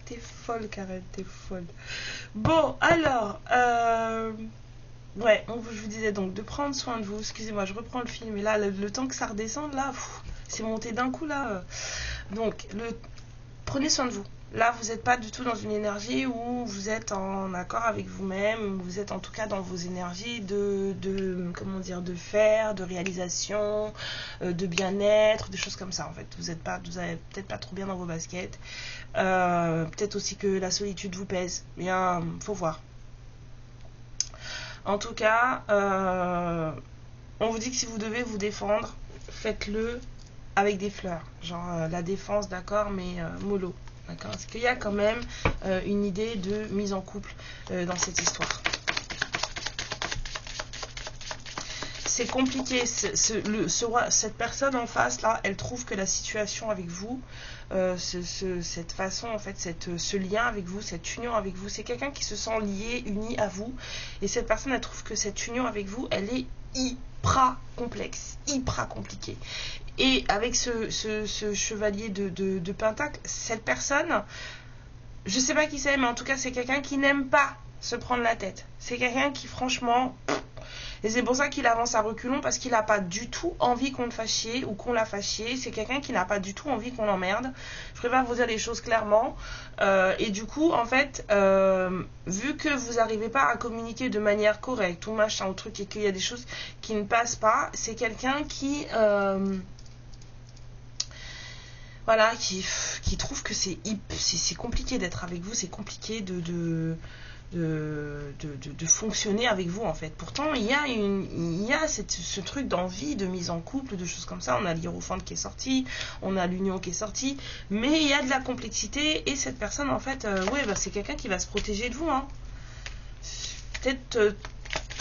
T'es folle, Karen, t'es folle. Bon, alors, ouais, je vous disais donc de prendre soin de vous. Excusez-moi, je reprends le film. Et là, le temps que ça redescende, là, c'est monté d'un coup, là. Donc, prenez soin de vous. Là, vous n'êtes pas du tout dans une énergie où vous êtes en accord avec vous-même. Vous êtes en tout cas dans vos énergies comment dire, de faire, de réalisation, de bien-être, des choses comme ça, en fait. Vous avez peut-être pas trop bien dans vos baskets. Peut-être aussi que la solitude vous pèse. Bien, faut voir. En tout cas, on vous dit que si vous devez vous défendre, faites-le avec des fleurs. Genre la défense, d'accord, mais mollo. D'accord. Parce qu'il y a quand même une idée de mise en couple dans cette histoire. C'est compliqué. Cette personne en face, là, elle trouve que la situation avec vous, cette façon, en fait, ce lien avec vous, cette union avec vous, c'est quelqu'un qui se sent lié, uni à vous. Et cette personne, elle trouve que cette union avec vous, elle est hyper complexe, hyper compliquée. Et avec ce chevalier de Pentacle, cette personne, je sais pas qui c'est, mais en tout cas, c'est quelqu'un qui n'aime pas se prendre la tête. C'est quelqu'un qui, franchement, Et c'est pour ça qu'il avance à reculons, parce qu'il n'a pas du tout envie qu'on le fasse chier ou qu'on la fasse chier. C'est quelqu'un qui n'a pas du tout envie qu'on l'emmerde. Je préfère vous dire les choses clairement. Et du coup, en fait, vu que vous n'arrivez pas à communiquer de manière correcte ou machin ou truc, et qu'il y a des choses qui ne passent pas, c'est quelqu'un qui... voilà, qui trouve que c'est compliqué d'être avec vous, c'est compliqué de fonctionner avec vous en fait. Pourtant il y a ce truc d'envie, de mise en couple, de choses comme ça. On a l'Hiérophante qui est sorti, on a l'Union qui est sortie, mais il y a de la complexité, et cette personne en fait, ouais, bah, c'est quelqu'un qui va se protéger de vous, hein. Peut-être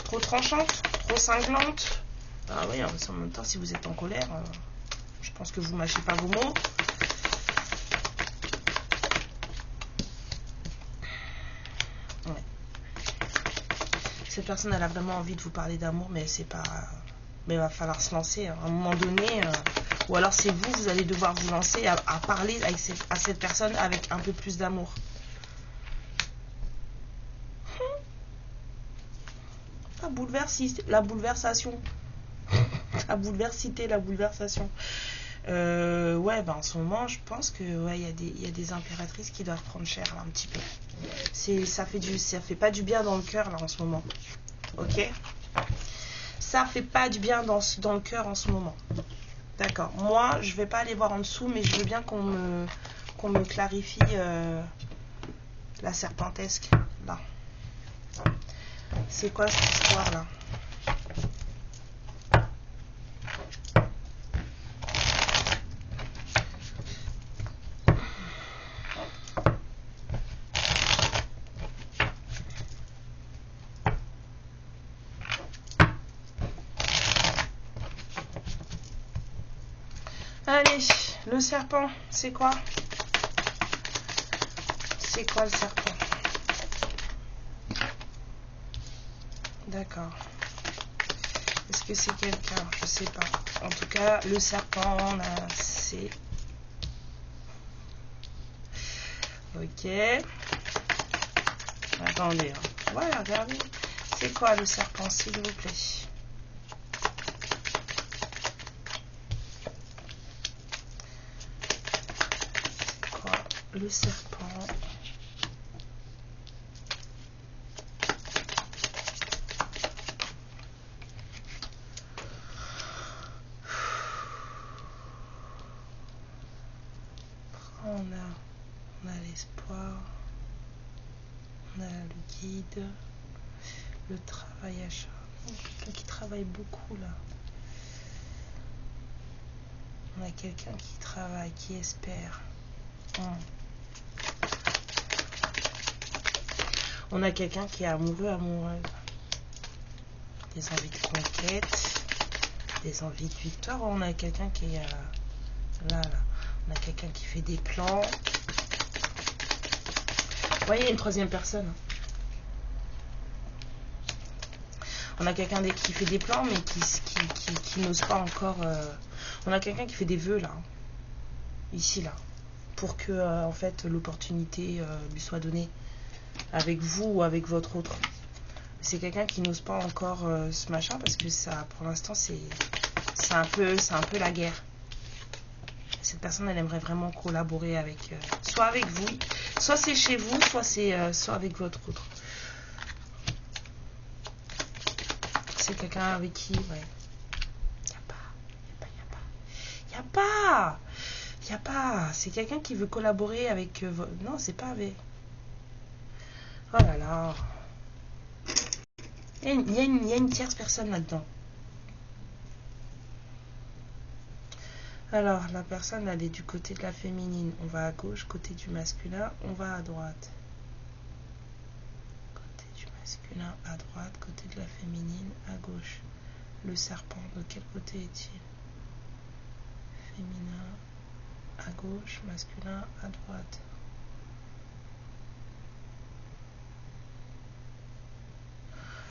trop tranchante, trop cinglante. Ah oui, en même temps, si vous êtes en colère, je pense que vous mâchez pas vos mots. Ouais. Cette personne, elle a vraiment envie de vous parler d'amour, mais c'est pas... Mais il va falloir se lancer, hein. À un moment donné, ou alors c'est vous allez devoir vous lancer à parler à cette personne avec un peu plus d'amour. La bouleversation. La bouleversation. Ouais, ben en ce moment, je pense que ouais, il y a des impératrices qui doivent prendre cher là, un petit peu. Ça fait pas du bien dans le cœur là en ce moment. Ok? Ça fait pas du bien dans le cœur en ce moment. D'accord. Moi, je vais pas aller voir en dessous, mais je veux bien qu'on me clarifie la serpentesque là. C'est quoi cette histoire là? Allez, le serpent, c'est quoi? C'est quoi le serpent? D'accord. Est-ce que c'est quelqu'un? Je sais pas. En tout cas, le serpent, là, c'est... Ok. Attendez. Hein. Voilà, regardez. C'est quoi le serpent, s'il vous plaît? C'est quoi le serpent? On a l'espoir, on a le guide, le travail acharné. Quelqu'un qui travaille beaucoup là. On a quelqu'un qui travaille, qui espère. On a quelqu'un qui est amoureux, amoureuse. Des envies de conquête, des envies de victoire. On a quelqu'un qui est là. On a quelqu'un qui fait des plans. Vous voyez, il y a une troisième personne. On a quelqu'un qui fait des plans, mais qui n'ose pas encore... On a quelqu'un qui fait des vœux, là. Ici, là. Pour que, en fait, l'opportunité lui soit donnée. Avec vous ou avec votre autre. C'est quelqu'un qui n'ose pas encore ce machin, parce que ça, pour l'instant, c'est un peu la guerre. Cette personne, elle aimerait vraiment collaborer avec... soit avec vous, soit c'est chez vous, soit avec votre autre. C'est quelqu'un avec qui, ouais. Y a pas. C'est quelqu'un qui veut collaborer avec... non, c'est pas avec... Oh là là. Il y a une tierce personne là-dedans. Alors, la personne, elle est du côté de la féminine. On va à gauche, côté du masculin, on va à droite. Côté du masculin à droite, côté de la féminine à gauche. Le serpent, de quel côté est-il? Féminin à gauche, masculin à droite.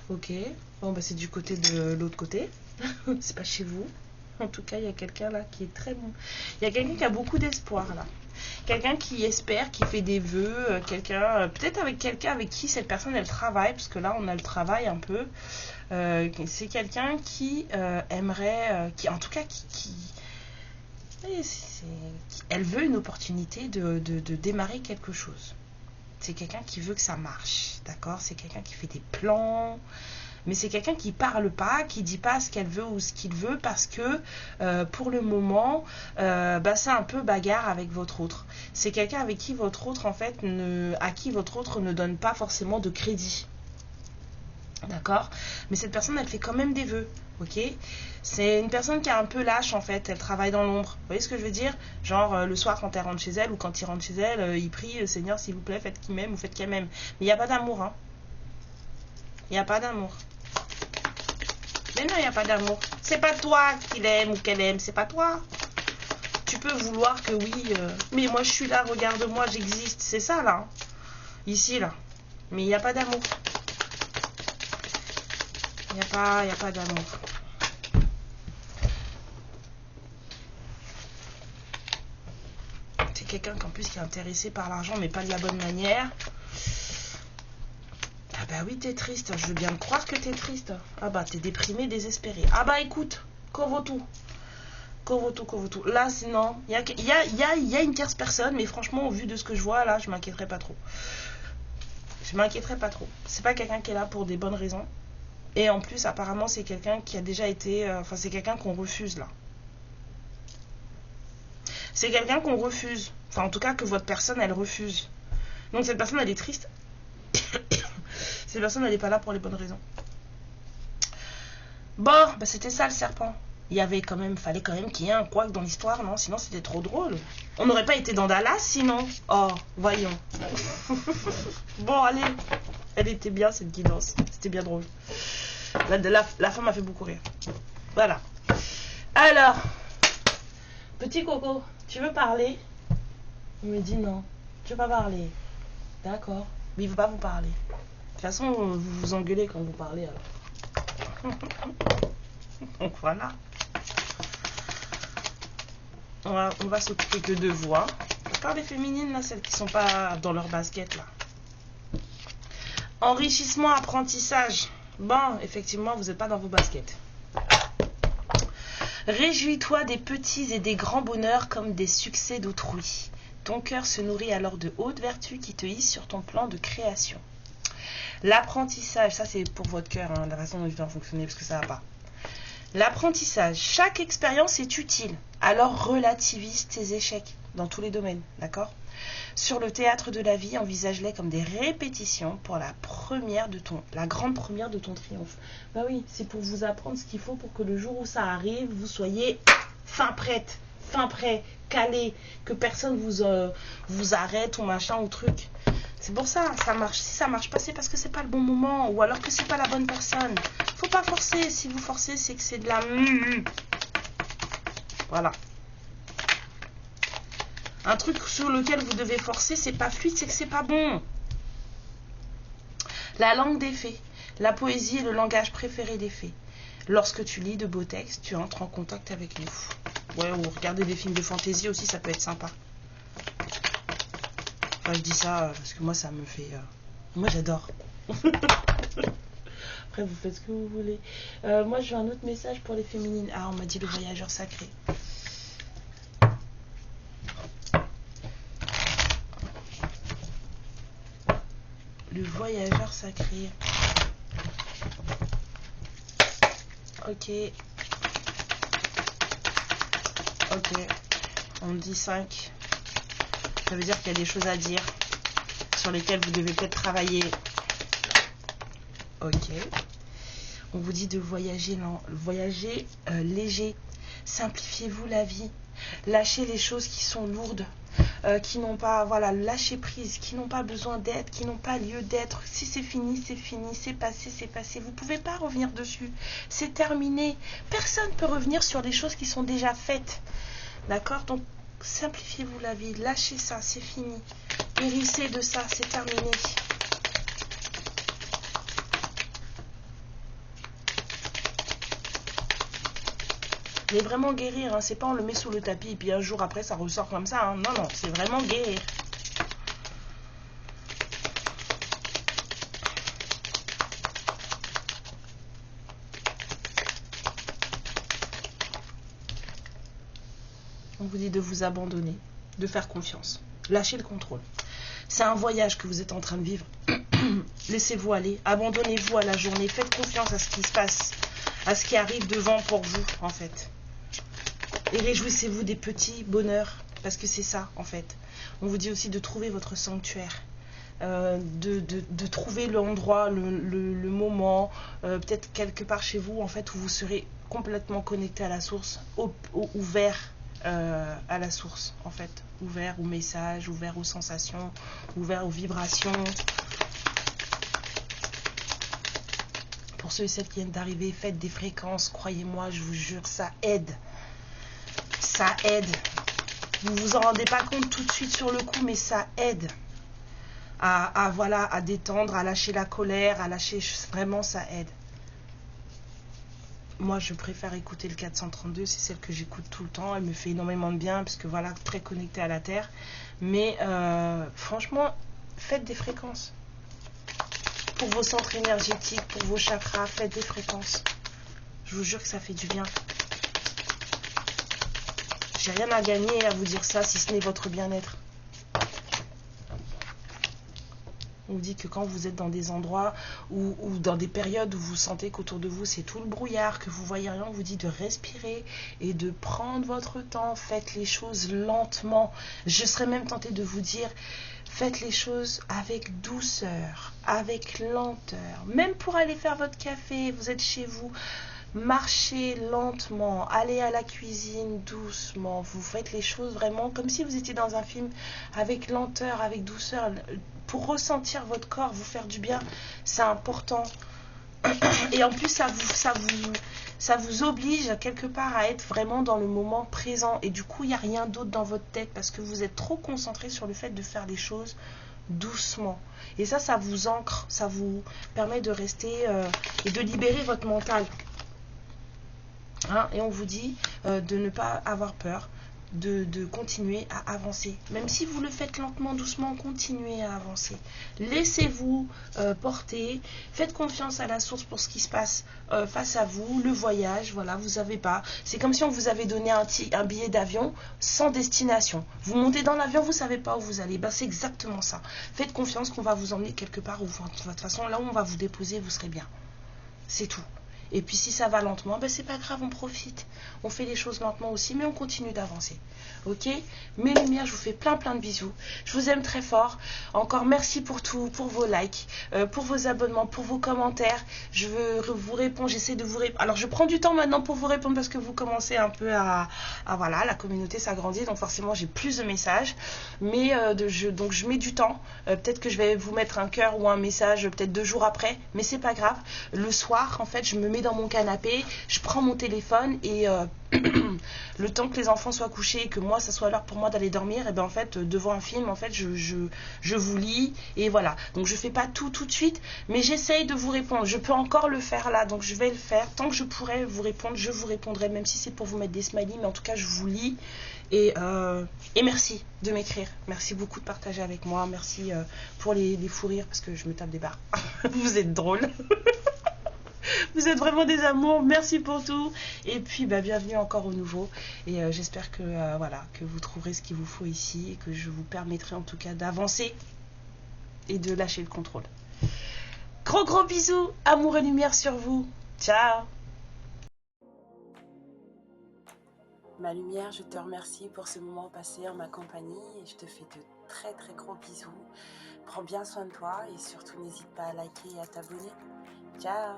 Ok, bon bah c'est du côté de l'autre côté. C'est pas chez vous. En tout cas, il y a quelqu'un là qui est très bon. Il y a quelqu'un qui a beaucoup d'espoir là. Quelqu'un qui espère, qui fait des vœux, peut-être avec quelqu'un avec qui cette personne elle travaille, parce que là on a le travail un peu. C'est quelqu'un qui aimerait, qui en tout cas elle veut une opportunité de démarrer quelque chose. C'est quelqu'un qui veut que ça marche, d'accord? C'est quelqu'un qui fait des plans, mais c'est quelqu'un qui parle pas, qui dit pas ce qu'elle veut ou ce qu'il veut parce que pour le moment, c'est un peu bagarre avec votre autre. C'est quelqu'un avec qui votre autre, en fait, à qui votre autre ne donne pas forcément de crédit. D'accord? Mais cette personne, elle fait quand même des vœux. Ok? C'est une personne qui est un peu lâche, en fait. Elle travaille dans l'ombre. Vous voyez ce que je veux dire? Genre, le soir, quand elle rentre chez elle ou quand il rentre chez elle, il prie, Seigneur, s'il vous plaît, faites qu'il m'aime ou faites qu'elle m'aime. Mais il n'y a pas d'amour, hein. Il n'y a pas d'amour. Mais non, il n'y a pas d'amour. C'est pas toi qu'il aime ou qu'elle aime. C'est pas toi. Tu peux vouloir que oui. Mais moi, je suis là, regarde-moi, j'existe. C'est ça, là. Hein. Ici, là. Mais il n'y a pas d'amour. Il n'y a pas d'amour. C'est quelqu'un qu'en plus qui est intéressé par l'argent, mais pas de la bonne manière. Ah bah oui, t'es triste. Je veux bien te croire que t'es triste. Ah bah t'es déprimé, désespéré. Ah bah écoute, Kovotu. Là, sinon, il y a une tierce personne, mais franchement, au vu de ce que je vois, là, je m'inquiéterais pas trop. C'est pas quelqu'un qui est là pour des bonnes raisons. Et en plus, apparemment, c'est quelqu'un qui a déjà été... c'est quelqu'un qu'on refuse, là. C'est quelqu'un qu'on refuse. Enfin, en tout cas, que votre personne, elle refuse. Donc, cette personne, elle est triste. Cette personne, elle n'est pas là pour les bonnes raisons. Bon, c'était ça, le serpent. Fallait quand même qu'il y ait un couac dans l'histoire, non? Sinon, c'était trop drôle. On n'aurait pas été dans Dallas, sinon. Oh, voyons. Bon, allez. Elle était bien, cette guidance. C'était bien drôle. La femme m'a fait beaucoup rire. Voilà. Alors, petit Coco, tu veux parler? Il me dit non. Tu veux pas parler? D'accord. Mais il veut pas vous parler. De toute façon, vous vous engueulez quand vous parlez, alors. Donc voilà. On va s'occuper que de vous. Hein. Je parle des féminines, là, celles qui sont pas dans leur basket, là. Enrichissement, apprentissage. Bon, effectivement, vous n'êtes pas dans vos baskets. Réjouis-toi des petits et des grands bonheurs comme des succès d'autrui. Ton cœur se nourrit alors de hautes vertus qui te hissent sur ton plan de création. L'apprentissage, ça c'est pour votre cœur, hein, la façon dont je viens fonctionner, parce que ça va pas. L'apprentissage, chaque expérience est utile, alors relativise tes échecs dans tous les domaines, d'accord? Sur le théâtre de la vie, envisage-les comme des répétitions pour la grande première de ton triomphe. Bah oui, c'est pour vous apprendre ce qu'il faut pour que le jour où ça arrive, vous soyez fin prêt, calé, que personne vous arrête ou machin ou truc. C'est pour ça, ça marche. Si ça marche pas, c'est parce que c'est pas le bon moment ou alors que c'est pas la bonne personne. Faut pas forcer. Si vous forcez, c'est que c'est de la... Voilà. Un truc sur lequel vous devez forcer, c'est pas fluide, c'est que c'est pas bon. La langue des fées. La poésie est le langage préféré des fées. Lorsque tu lis de beaux textes, tu entres en contact avec nous. Ouais, ou regarder des films de fantaisie aussi, ça peut être sympa. Enfin, je dis ça parce que moi, ça me fait... Moi, j'adore. Après, vous faites ce que vous voulez. Moi, j'ai un autre message pour les féminines. Ah, on m'a dit le voyageur sacré. Le voyageur sacré. Ok. On dit 5. Ça veut dire qu'il y a des choses à dire sur lesquelles vous devez peut-être travailler. Ok. On vous dit de voyager léger. Simplifiez-vous la vie. Lâchez les choses qui sont lourdes, qui n'ont pas, lâchez prise, qui n'ont pas besoin d'être, qui n'ont pas lieu d'être. Si c'est fini, c'est passé. Vous ne pouvez pas revenir dessus. C'est terminé. Personne ne peut revenir sur des choses qui sont déjà faites. D'accord? Donc, simplifiez-vous la vie. Lâchez ça, c'est fini. Hérissez de ça, c'est terminé. Mais vraiment guérir, hein, c'est pas on le met sous le tapis et puis un jour après ça ressort comme ça. Hein. Non, c'est vraiment guérir. On vous dit de vous abandonner, de faire confiance. Lâchez le contrôle. C'est un voyage que vous êtes en train de vivre. Laissez-vous aller, abandonnez-vous à la journée, faites confiance à ce qui se passe, à ce qui arrive devant pour vous, en fait. Et réjouissez-vous des petits bonheurs, parce que c'est ça, en fait. On vous dit aussi de trouver votre sanctuaire, de trouver l'endroit, le moment, peut-être quelque part chez vous, en fait, où vous serez complètement connecté à la source, ouvert à la source, en fait. Ouvert aux messages, ouvert aux sensations, ouvert aux vibrations. Pour ceux et celles qui viennent d'arriver, faites des fréquences, croyez-moi, je vous jure, ça aide. Ça aide. Vous vous en rendez pas compte tout de suite sur le coup, mais ça aide voilà, à détendre, à lâcher la colère, à lâcher, vraiment ça aide. Moi, je préfère écouter le 432, c'est celle que j'écoute tout le temps. Elle me fait énormément de bien, parce que voilà, très connectée à la Terre. Mais franchement, faites des fréquences. Pour vos centres énergétiques, pour vos chakras, faites des fréquences. Je vous jure que ça fait du bien. J'ai rien à gagner à vous dire ça, si ce n'est votre bien-être. On vous dit que quand vous êtes dans des endroits ou dans des périodes où vous sentez qu'autour de vous c'est tout le brouillard, que vous voyez rien, on vous dit de respirer et de prendre votre temps. Faites les choses lentement. Je serais même tentée de vous dire, faites les choses avec douceur, avec lenteur. Même pour aller faire votre café, vous êtes chez vous. Marchez lentement, allez à la cuisine doucement, vous faites les choses vraiment comme si vous étiez dans un film, avec lenteur, avec douceur, pour ressentir votre corps, vous faire du bien, c'est important. Et en plus, ça vous oblige quelque part à être vraiment dans le moment présent. Et du coup, il n'y a rien d'autre dans votre tête parce que vous êtes trop concentré sur le fait de faire les choses doucement. Et ça vous ancre, ça vous permet de rester et de libérer votre mental. Hein, et on vous dit de ne pas avoir peur, de continuer à avancer. Même si vous le faites lentement, doucement, continuez à avancer. Laissez-vous porter, faites confiance à la source pour ce qui se passe face à vous, le voyage, voilà, vous avez pas. C'est comme si on vous avait donné un billet d'avion sans destination. Vous montez dans l'avion, vous savez pas où vous allez. Ben, c'est exactement ça. Faites confiance qu'on va vous emmener quelque part où, de toute façon, là où on va vous déposer, vous serez bien. C'est tout. Et puis si ça va lentement, ben c'est pas grave, on profite. On fait les choses lentement aussi, mais on continue d'avancer. Ok? Mes lumières, je vous fais plein de bisous. Je vous aime très fort. Encore merci pour tout, pour vos likes, pour vos abonnements, pour vos commentaires. Je veux vous répondre, j'essaie de vous répondre. Alors je prends du temps maintenant pour vous répondre parce que vous commencez un peu à voilà, la communauté s'agrandit, donc forcément j'ai plus de messages. Mais donc je mets du temps. Peut-être que je vais vous mettre un cœur ou un message peut-être 2 jours après, mais c'est pas grave. Le soir, en fait, je me mets dans mon canapé, je prends mon téléphone et le temps que les enfants soient couchés et que moi ça soit l'heure pour moi d'aller dormir, et ben en fait devant un film en fait je vous lis et voilà. Donc je fais pas tout de suite, mais j'essaye de vous répondre. Je peux encore le faire là, donc je vais le faire. Tant que je pourrai vous répondre, je vous répondrai, même si c'est pour vous mettre des smileys, mais en tout cas je vous lis et merci de m'écrire. Merci beaucoup de partager avec moi. Merci pour les fous rires parce que je me tape des barres. Vous êtes drôles. Vous êtes vraiment des amours, merci pour tout. Et puis bienvenue encore au nouveau. Et j'espère que voilà, que vous trouverez ce qu'il vous faut ici et que je vous permettrai en tout cas d'avancer et de lâcher le contrôle. Gros bisous, amour et lumière sur vous. Ciao. Ma lumière, je te remercie pour ce moment passé en ma compagnie et je te fais de très gros bisous. Prends bien soin de toi et surtout n'hésite pas à liker et à t'abonner. Ciao.